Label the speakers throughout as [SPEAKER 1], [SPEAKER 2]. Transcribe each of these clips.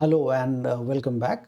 [SPEAKER 1] Hello and welcome back.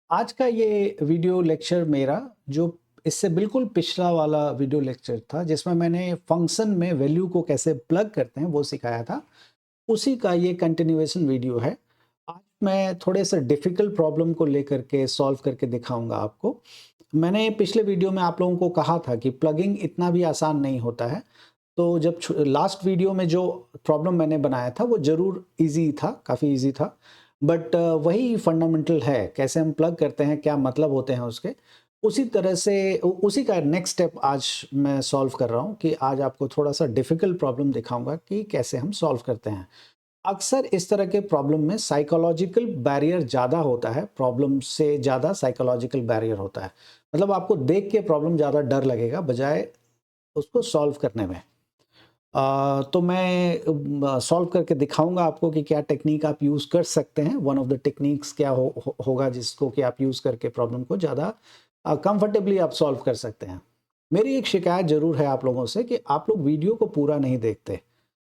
[SPEAKER 1] आज का ये वीडियो लेक्चर मेरा जो इससे बिल्कुल पिछला वाला वीडियो लेक्चर था जिसमें मैंने फंक्शन में वैल्यू को कैसे प्लग करते हैं वो सिखाया था, उसी का ये कंटिन्यूएशन वीडियो है। आज मैं थोड़े से डिफ़िकल्ट प्रॉब्लम को लेकर के सॉल्व करके दिखाऊंगा आपको। मैंने पिछले वीडियो में आप लोगों को कहा था कि प्लगिंग इतना भी आसान नहीं होता है। तो जब लास्ट वीडियो में जो प्रॉब्लम मैंने बनाया था वो ज़रूर ईज़ी था, काफ़ी ईज़ी था। बट वही फंडामेंटल है, कैसे हम प्लग करते हैं, क्या मतलब होते हैं उसके। उसी तरह से उसी का नेक्स्ट स्टेप आज मैं सॉल्व कर रहा हूँ कि आज आपको थोड़ा-सा डिफ़िकल्ट प्रॉब्लम दिखाऊँगा कि कैसे हम सॉल्व करते हैं। अक्सर इस तरह के प्रॉब्लम में साइकोलॉजिकल बैरियर ज़्यादा होता है, प्रॉब्लम से ज़्यादा साइकोलॉजिकल बैरियर होता है। मतलब आपको देख के प्रॉब्लम ज़्यादा डर लगेगा बजाय उसको सॉल्व करने में। तो मैं सॉल्व करके दिखाऊँगा आपको कि क्या टेक्नीक आप यूज़ कर सकते हैं। वन ऑफ द टेक्नीक्स क्या होगा जिसको कि आप यूज़ करके प्रॉब्लम को ज़्यादा कंफर्टेबली आप सॉल्व कर सकते हैं। मेरी एक शिकायत ज़रूर है आप लोगों से कि आप लोग वीडियो को पूरा नहीं देखते।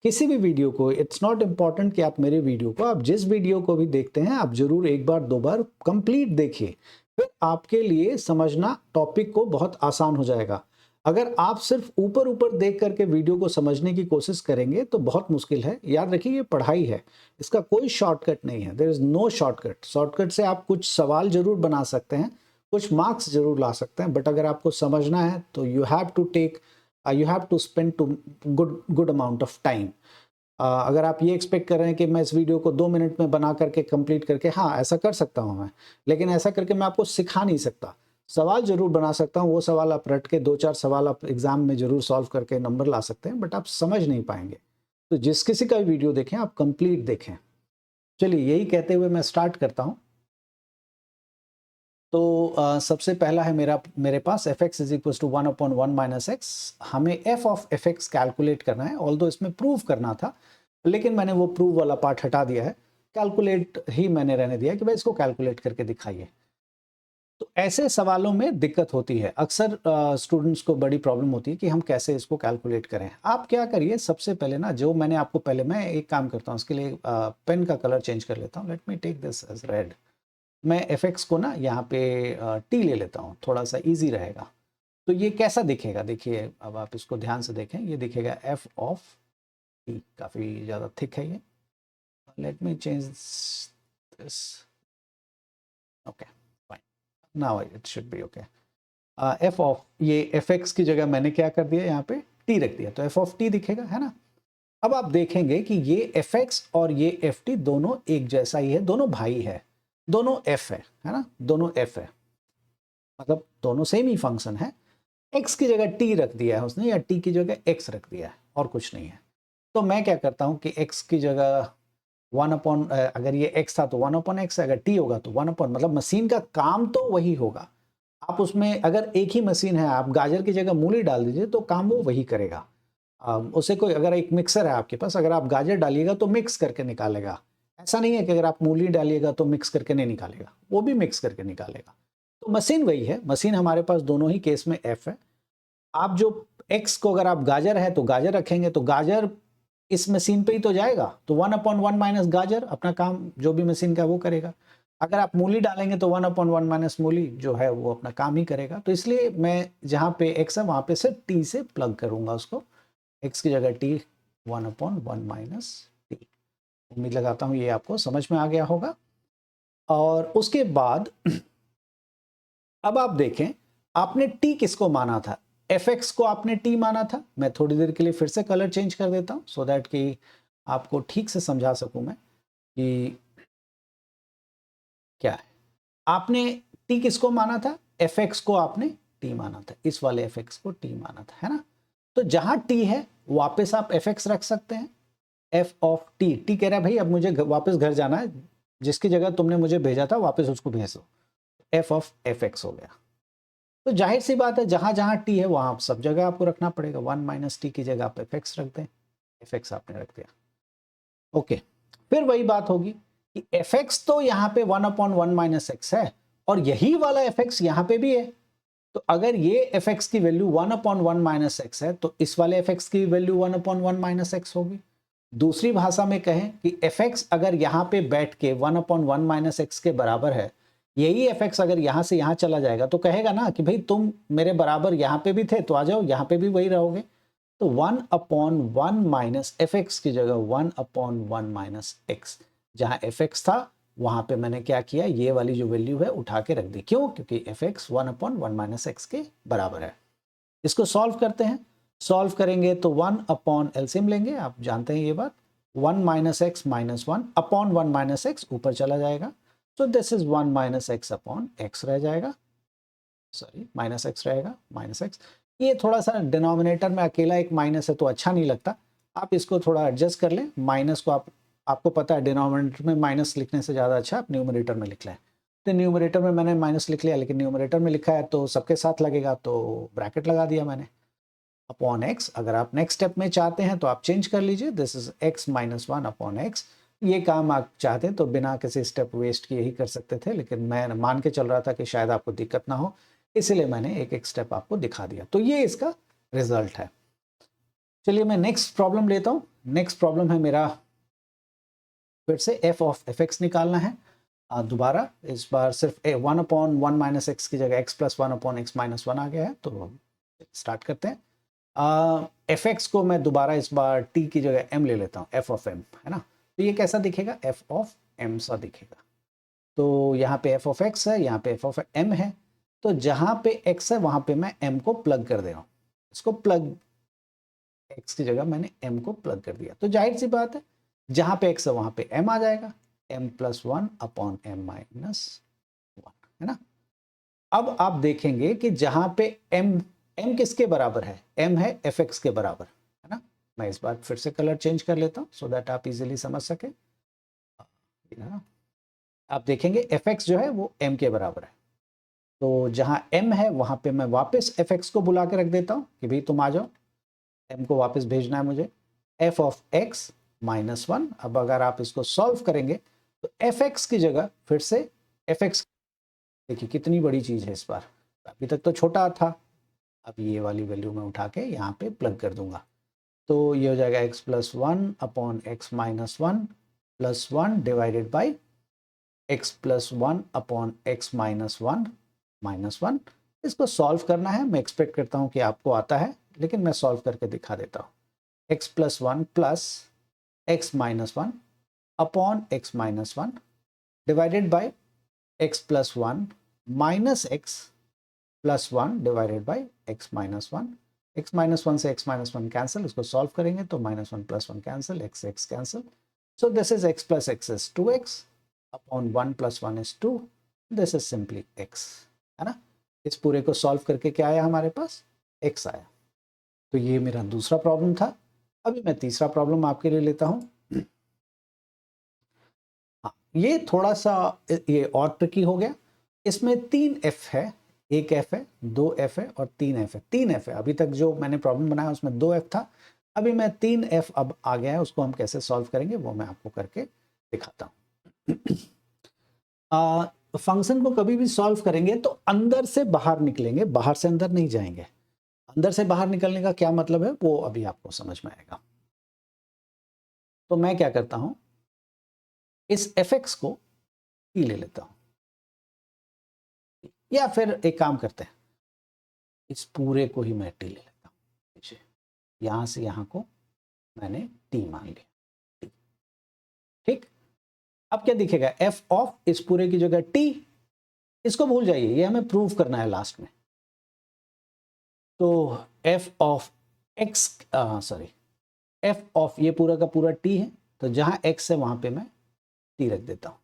[SPEAKER 1] किसी भी वीडियो को इट्स नॉट इम्पोर्टेंट कि आप मेरे वीडियो को, आप जिस वीडियो को भी देखते हैं आप ज़रूर एक बार, 2 बार कंप्लीट देखिए। फिर आपके लिए समझना टॉपिक को बहुत आसान हो जाएगा। अगर आप सिर्फ ऊपर-ऊपर देख करके वीडियो को समझने की कोशिश करेंगे तो बहुत मुश्किल है। याद रखिए ये पढ़ाई है, इसका कोई शॉर्टकट नहीं है, there is no shortcut. Shortcut से आप कुछ सवाल ज़रूर बना सकते हैं, कुछ मार्क्स ज़रूर ला सकते हैं, बट अगर आपको समझना है तो you have to spend to good good amount of time. अगर आप ये एक्सपेक्ट कर रहे हैं कि मैं इस वीडियो को 2 मिनट में बना करके कंप्लीट करके, हाँ, ऐसा कर सकता हूँ मैं, लेकिन ऐसा करके मैं आपको सिखा नहीं सकता। सवाल ज़रूर बना सकता हूँ, वो सवाल आप रट के 2-4 सवाल आप एग्ज़ाम में ज़रूर सॉल्व करके नंबर ला सकते हैं, बट आप समझ नहीं पाएँगे। तो जिस किसी का भी वीडियो देखें, आप कंप्लीट देखें। चलिए यही कहते हुए मैं स्टार्ट करता हूँ। तो सबसे पहला है मेरे पास fx is equals to 1 upon 1 minus x. हमें f ऑफ fx कैलकुलेट करना है, ऑल्दो इसमें प्रूव करना था, लेकिन मैंने वो प्रूव वाला पार्ट हटा दिया है। कैलकुलेट ही मैंने रहने दिया कि भाई इसको कैलकुलेट करके दिखाइए। तो ऐसे सवालों में दिक्कत होती है। अक्सर स्टूडेंट्स को बड़ी प्रॉब्लम होती है कि हम कैसे इसको कैलकुलेट करें। आप क्या करिए, सबसे पहले ना जो मैंने आपको पहले, मैं एक काम करता हूँ, इसके लिए पेन का कलर चेंज कर लेता हूँ। Let me take this as red. मैं fx को ना यहाँ पे t ले लेता हूँ, थोड़ा-सा ईज़ी रहेगा। तो ये कैसा दिखेगा? देखिए, अब आप इसको ध्यान से देखें, ये दिखेगा f ऑफ t, काफ़ी ज़्यादा थिक है ये। Let me change this. Okay, fine, now it should be okay. f of, ये fx की जगह मैंने क्या कर दिया, यहाँ पे t रख दिया, तो f ऑफ t दिखेगा, है ना? अब आप देखेंगे कि ये fx और ये ft दोनों एक जैसा ही है, दोनों भाई है, दोनों f है ना? दोनों f है, मतलब दोनों सेम ही फंक्शन है। x की जगह t रख दिया है उसने, या t की जगह x रख दिया है, और कुछ नहीं है। तो मैं क्या करता हूं कि x की जगह 1 अपॉन, अगर ये x था तो 1 अपॉन एक्स, अगर t होगा तो 1 अपॉन, मतलब मशीन का काम तो वही होगा। आप उसमें अगर एक ही मशीन है, आप गाजर की जगह मूली डाल दीजिए तो काम वो वही करेगा। उसे कोई, अगर एक मिक्सर है आपके पास, अगर आप गाजर डालिएगा तो मिक्स करके निकालेगा। ऐसा नहीं है कि अगर आप मूली डालिएगा तो मिक्स करके नहीं निकालेगा, वो भी मिक्स करके निकालेगा। तो मशीन वही है, मशीन हमारे पास दोनों ही केस में f है। आप जो x को, अगर आप गाजर है तो गाजर रखेंगे तो गाजर इस मशीन पे ही तो जाएगा, तो 1 अपॉन 1 माइनस गाजर अपना काम जो भी मशीन का वो करेगा। अगर आप मूली डालेंगे तो 1 अपॉन 1 माइनस मूली जो है वो अपना काम ही करेगा। तो इसलिए मैं जहाँ पे x है वहाँ पे सिर्फ t से प्लग करूँगा उसको। x की जगह t, 1 अपॉन 1 माइनस t। उम्मीद लगाता हूँ ये आपको समझ में आ गया होगा। और उसके बाद अब आप देखें, आपने t किसको माना था? fx को आपने t माना था। मैं थोड़ी देर के लिए फिर से कलर चेंज कर देता हूं सो दैट कि आपको ठीक से समझा सकूं मैं कि क्या है। आपने t किसको माना था? fx को आपने t माना था, इस वाले fx को t माना था, है ना? तो जहां t है वापस आप fx रख सकते हैं। f ऑफ t, t कह रहा है भाई अब मुझे वापस घर जाना है, जिसकी जगह तुमने मुझे भेजा था वापस उसको भेज दो। f ऑफ fx हो गया। तो जाहिर सी बात है, जहां जहां t है वहां सब जगह आपको रखना पड़ेगा। 1 माइनस टी की जगह आप fx रख दें, fx आपने रख दिया। ओके, फिर वही बात होगी कि fx तो यहाँ पे 1 अपॉन 1 माइनस एक्स है, और यही वाला fx यहाँ पे भी है। तो अगर ये fx की वैल्यू 1 अपॉन 1 माइनस एक्स है तो इस वाले fx की वैल्यू 1 अपॉन 1 माइनस एक्स होगी। दूसरी भाषा में कहें कि एफ एक्स अगर यहाँ पे बैठ के 1/1 माइनस एक्स के बराबर है, यही एफ एक्स अगर यहाँ से यहाँ चला जाएगा तो कहेगा ना कि भाई तुम मेरे बराबर यहाँ पे भी थे तो आ जाओ, यहाँ पे भी वही रहोगे। तो 1/1 माइनस एफ एक्स की जगह 1/1 माइनस एक्स, जहाँ एफ एक्स था वहां पे मैंने क्या किया, ये वाली जो वैल्यू है उठा के रख दी। क्यों? क्योंकि एफ एक्स 1/1 माइनस एक्स के बराबर है। इसको सॉल्व करते हैं। सॉल्व करेंगे तो 1 अपॉन एलसीएम लेंगे, आप जानते हैं ये बात, 1 minus x minus 1 upon 1 minus x ऊपर चला जाएगा, तो this is 1 minus x upon x रह जाएगा, सॉरी माइनस एक्स रहेगा, माइनस एक्स। ये थोड़ा सा डिनोमिनेटर में अकेला एक माइनस है तो अच्छा नहीं लगता, आप इसको थोड़ा एडजस्ट कर लें। माइनस को आपको पता है डिनोमिनेटर में माइनस लिखने से ज़्यादा अच्छा आप न्यूमरेटर में लिख लें। तो न्यूमरेटर में मैंने माइनस लिख लिया, लेकिन न्यूमरेटर में लिखा है तो सबके साथ लगेगा, तो ब्रैकेट लगा दिया मैंने अपॉन एक्स। अगर आप नेक्स्ट स्टेप में चाहते हैं तो आप चेंज कर लीजिए, this is x minus 1 upon x. ये काम आप चाहते हैं तो बिना किसी स्टेप वेस्ट किए ही कर सकते थे, लेकिन मैं मान के चल रहा था कि शायद आपको दिक्कत ना हो, इसलिए मैंने एक एक स्टेप आपको दिखा दिया। तो ये इसका रिजल्ट है। चलिए मैं नेक्स्ट प्रॉब्लम लेता हूँ। नेक्स्ट प्रॉब्लम है मेरा, फिर से एफ ऑफ एफ एक्स निकालना है। दोबारा इस बार सिर्फ 1/1 माइनस एक्स की जगह एक्स प्लस 1/x माइनस 1 आ गया है, तो स्टार्ट करते हैं। एफ एक्स को मैं दोबारा इस बार टी की जगह एम ले लेता हूँ, एफ ऑफ एम है ना। तो ये कैसा दिखेगा? एफ ऑफ एम सा दिखेगा। तो यहाँ पे एफ ऑफ एक्स है, यहाँ पे एफ ऑफ एम है, तो जहाँ पे एक्स है वहाँ पे मैं एम को प्लग कर दे रहा हूँ। इसको प्लग, एक्स की जगह मैंने एम को प्लग कर दिया, तो जाहिर सी बात है जहाँ पे एक्स है वहाँ पे एम आ जाएगा, M plus 1 upon M minus 1 है ना। अब आप देखेंगे कि जहाँ पे एम किसके बराबर है? एम है एफ एक्स के बराबर है ना। मैं इस बार फिर से कलर चेंज कर लेता हूँ सो दैट आप इजीली समझ सके। आप देखेंगे एफ एक्स जो है वो एम के बराबर है, तो जहाँ एम है वहाँ पे मैं वापस एफ एक्स को बुला के रख देता हूँ कि भाई तुम आ जाओ, एम को वापस भेजना है मुझे। एफ ऑफ एक्स माइनस 1, अब अगर आप इसको सॉल्व करेंगे तो एफ एक्स की जगह फिर से एफ एक्स, देखिए कितनी बड़ी चीज़ है इस बार, अभी तक तो छोटा था, अब ये वाली वैल्यू मैं उठा के यहाँ पे प्लग कर दूंगा, तो ये हो जाएगा x plus 1 upon x minus 1 plus 1 divided by x plus 1 upon x minus 1 minus 1। इसको सॉल्व करना है, मैं एक्सपेक्ट करता हूँ कि आपको आता है, लेकिन मैं सॉल्व करके दिखा देता हूँ। X plus 1 plus x minus 1 upon x minus 1 divided by x plus 1 minus x plus 1 divided by x minus 1। X minus 1 से एक्स माइनस 1 कैंसिल, इसको सॉल्व करेंगे तो minus 1 plus 1 cancel, x x cancel, so this is x plus x is 2x upon 1 plus 1 is 2, this is simply x है ना। इस पूरे को solve करके क्या आया हमारे पास? x आया। तो ये मेरा दूसरा प्रॉब्लम था। अभी मैं तीसरा प्रॉब्लम आपके लिए लेता हूँ। हाँ, ये थोड़ा सा ये और ट्रिकी हो गया। इसमें 3 f है, एक f है, 2 f है और 3 f है। 3 f है, अभी तक जो मैंने प्रॉब्लम बनाया उसमें 2 f था, अभी मैं 3 f अब आ गया है, उसको हम कैसे सॉल्व करेंगे वो मैं आपको करके दिखाता हूँ। फंक्शन को कभी भी सॉल्व करेंगे तो अंदर से बाहर निकलेंगे, बाहर से अंदर नहीं जाएंगे। अंदर से बाहर निकलने का क्या मतलब है वो अभी आपको समझ में आएगा। तो मैं क्या करता हूं, इस fx को t ले लेता हूं, या फिर एक काम करते हैं, इस पूरे को ही मैं t ले लेता हूं। यहां से यहां को मैंने t मान लिया, ठीक। अब क्या दिखेगा? f ऑफ इस पूरे की जगह t, इसको भूल जाइए, ये हमें प्रूव करना है लास्ट में। तो f of x, sorry f of ये पूरा का पूरा t है, तो जहां x है वहां पे मैं t रख देता हूं।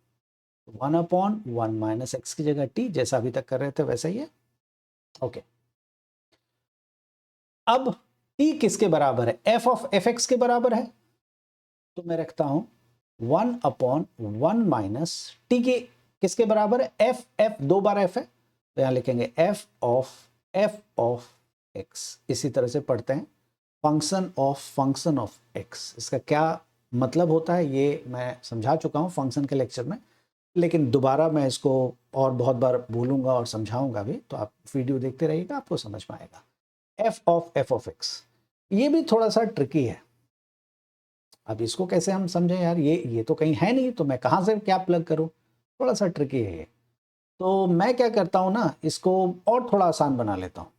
[SPEAKER 1] 1/1 माइनस एक्स की जगह t, जैसा अभी तक कर रहे थे वैसा ही है। ओके, अब t किसके बराबर है? f ऑफ एफ एक्स के बराबर है, तो मैं रखता हूं 1/1 माइनस t के किसके बराबर है? f 2 बार f है, तो यहां लिखेंगे f ऑफ x। इसी तरह से पढ़ते हैं फंक्शन ऑफ x। इसका क्या मतलब होता है ये मैं समझा चुका हूं फंक्शन के लेक्चर में, लेकिन दोबारा मैं इसको और बहुत बार भूलूंगा और समझाऊंगा भी, तो आप वीडियो देखते रहिएगा, आपको समझ में आएगा। f ऑफ x, ये भी थोड़ा सा ट्रिकी है। अब इसको कैसे हम समझें यार, ये तो कहीं है नहीं, तो मैं कहाँ से क्या प्लग करूँ, थोड़ा सा ट्रिकी है ये। तो मैं क्या करता हूँ ना, इसको और थोड़ा आसान बना लेता हूँ।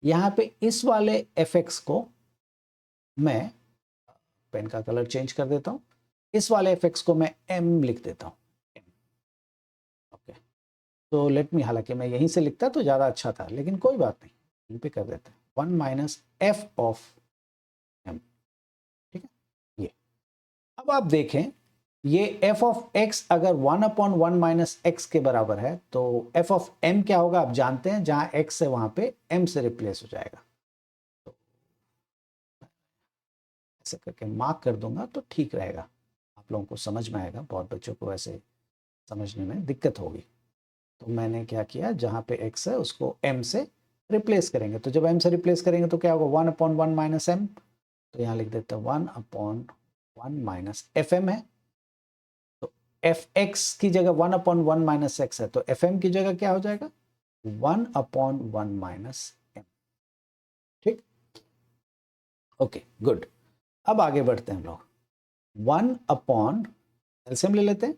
[SPEAKER 1] यहाँ पे इस वाले fx को मैं पेन का कलर चेंज कर देता हूँ, इस वाले fx को मैं m लिख देता हूँ। ओके, तो लेट मी, हालांकि मैं यहीं से लिखता तो ज़्यादा अच्छा था, लेकिन कोई बात नहीं, यहीं पे कर देते हैं 1 माइनस एफ ऑफ m। ठीक है, ये अब आप देखें, ये f ऑफ x अगर 1/1 माइनस एक्स के बराबर है तो f ऑफ m क्या होगा आप जानते हैं, जहां x है वहां पे m से रिप्लेस हो जाएगा। तो ऐसे करके मार्क कर दूंगा तो ठीक रहेगा, आप लोगों को समझ में आएगा, बहुत बच्चों को ऐसे समझने में दिक्कत होगी। तो मैंने क्या किया, जहां पे x है उसको m से रिप्लेस करेंगे, तो जब m से रिप्लेस करेंगे तो क्या होगा 1/1 माइनस m, तो यहाँ लिख देते हैं 1/1 माइनस एफ एम है। तो एफ एक्स की जगह 1/1 माइनस एक्स है, तो एफ एम की जगह क्या हो जाएगा 1/1 माइनस एम। ठीक, ओके गुड। अब आगे बढ़ते हैं हम लोग, 1 एलसीएम ले लेते हैं,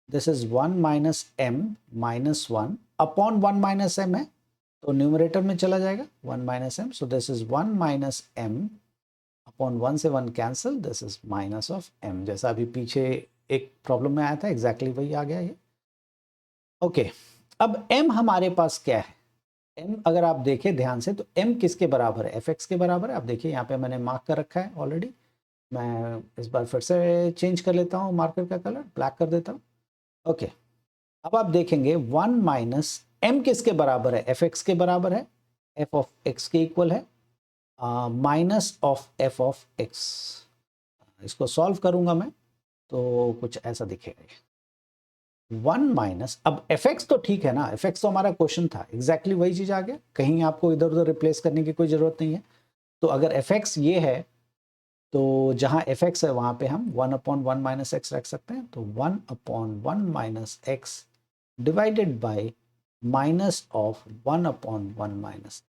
[SPEAKER 1] this is 1 minus M minus 1 upon 1 minus M है, तो न्यूमरेटर में चला जाएगा 1 minus M, so this is 1 minus M upon 1 से 1 cancel, this is minus of m, जैसा अभी पीछे एक प्रॉब्लम में आया था एग्जैक्टली वही आ गया ये। ओके, अब m हमारे पास क्या है, m अगर आप देखें ध्यान से तो m किसके बराबर है, fx के बराबर है। आप देखिए यहाँ पे मैंने मार्क कर रखा है ऑलरेडी, मैं इस बार फिर से चेंज कर लेता हूँ मार्कर का कलर, ब्लैक कर देता हूँ। ओके, अब आप देखेंगे 1 माइनस m किसके बराबर है, fx के बराबर है, f ऑफ x के इक्वल है minus of f of x। इसको सॉल्व करूंगा मैं तो कुछ ऐसा दिखेगा, 1 माइनस, अब fx तो ठीक है ना, fx तो हमारा क्वेश्चन था, एग्जैक्टली वही चीज आ गया, कहीं आपको इधर उधर रिप्लेस करने की कोई जरूरत नहीं है। तो अगर fx ये है तो जहां fx है वहां पे हम 1/1 माइनस एक्स रख सकते हैं, तो 1/1 minus x divided by minus of 1/1 minus,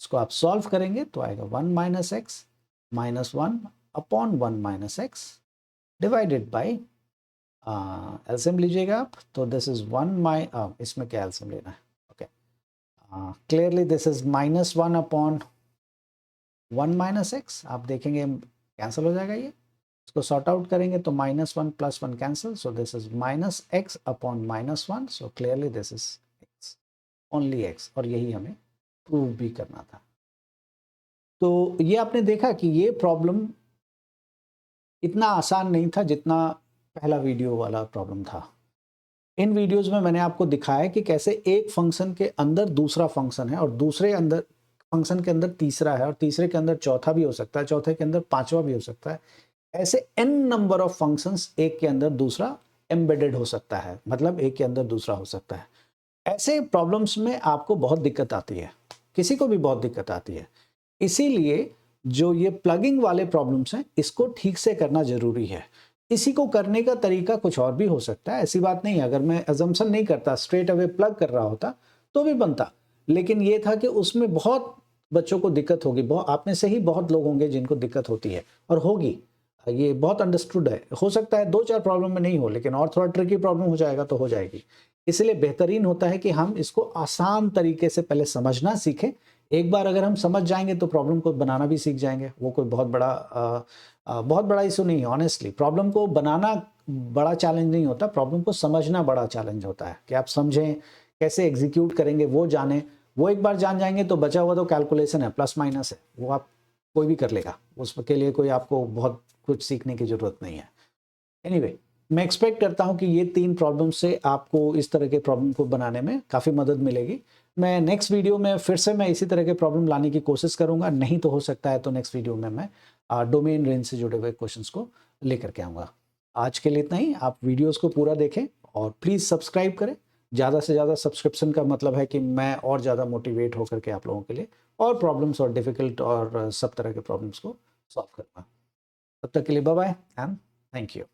[SPEAKER 1] इसको आप सॉल्व करेंगे तो आएगा 1 minus x minus 1/1 minus x divided by LCM लीजिएगा आप, तो दिस इज 1 इसमें क्या एलसीएम लेना है, okay clearly this is minus 1/1 minus x, आप देखेंगे कैंसिल हो जाएगा ये, इसको सॉर्ट आउट करेंगे तो -1 + 1 cancel, so this is minus x upon -1, so clearly this is x, only x, और यही हमें प्रूव भी करना था। तो ये आपने देखा कि ये प्रॉब्लम इतना आसान नहीं था जितना पहला वीडियो वाला प्रॉब्लम था। इन वीडियोस में मैंने आपको दिखाया कि कैसे एक फंक्शन के अंदर दूसरा फंक्शन है और दूसरे अंदर फंक्शन के अंदर तीसरा है और तीसरे के अंदर चौथा भी हो सकता है, चौथे के अंदर पांचवा भी हो सकता है, ऐसे n नंबर ऑफ फंक्शंस एक के अंदर दूसरा एम्बेडेड हो सकता है, मतलब एक के अंदर दूसरा हो सकता है। ऐसे प्रॉब्लम्स में आपको बहुत दिक्कत आती है, किसी को भी बहुत दिक्कत आती है, इसीलिए जो ये प्लगिंग वाले प्रॉब्लम्स हैं इसको ठीक से करना जरूरी है। इसी को करने का तरीका कुछ और भी हो सकता है, ऐसी बात नहीं है, अगर मैं अजम्पशन नहीं करता स्ट्रेट अवे प्लग कर रहा होता तो भी बनता, लेकिन ये था कि उसमें बहुत बच्चों को दिक्कत होगी, बहुत आप में से ही बहुत लोग होंगे जिनको दिक्कत होती है और होगी, ये बहुत अंडरस्टूड है, हो सकता है 2-4 प्रॉब्लम में नहीं हो, लेकिन और थोड़ा ट्रिकी प्रॉब्लम हो जाएगा तो हो जाएगी। इसलिए बेहतरीन होता है कि हम इसको आसान तरीके से पहले समझना सीखें, एक बार अगर हम समझ जाएंगे तो प्रॉब्लम को बनाना भी सीख जाएंगे, वो कोई बहुत बड़ा इशू नहीं है। ऑनेस्टली प्रॉब्लम को बनाना बड़ा चैलेंज नहीं होता, प्रॉब्लम को समझना बड़ा चैलेंज होता है कि आप समझें कैसे एग्जीक्यूट करेंगे वो जानें, वो एक बार जान जाएंगे तो बचा हुआ तो कैलकुलेशन है, प्लस माइनस है, वो आप कोई भी कर लेगा, उसके लिए कोई आपको बहुत कुछ सीखने की जरूरत नहीं है। एनीवे मैं एक्सपेक्ट करता हूं कि ये 3 प्रॉब्लम से आपको इस तरह के प्रॉब्लम को बनाने में काफ़ी मदद मिलेगी। मैं नेक्स्ट वीडियो में फिर से मैं इसी तरह के प्रॉब्लम लाने की कोशिश करूंगा, नहीं तो हो सकता है तो नेक्स्ट वीडियो में मैं डोमेन रेंज से जुड़े हुए क्वेश्चंस को लेकर के आऊँगा। आज के लिए इतना ही, आप वीडियोस को पूरा देखें और प्लीज़ सब्सक्राइब करें, ज़्यादा से ज़्यादा सब्सक्रिप्शन का मतलब है कि मैं और ज़्यादा मोटिवेट होकर के आप लोगों के लिए और प्रॉब्लम्स और डिफ़िकल्ट और सब तरह के प्रॉब्लम्स को सॉल्व करूँगा। तब तक के लिए bye bye and thank you.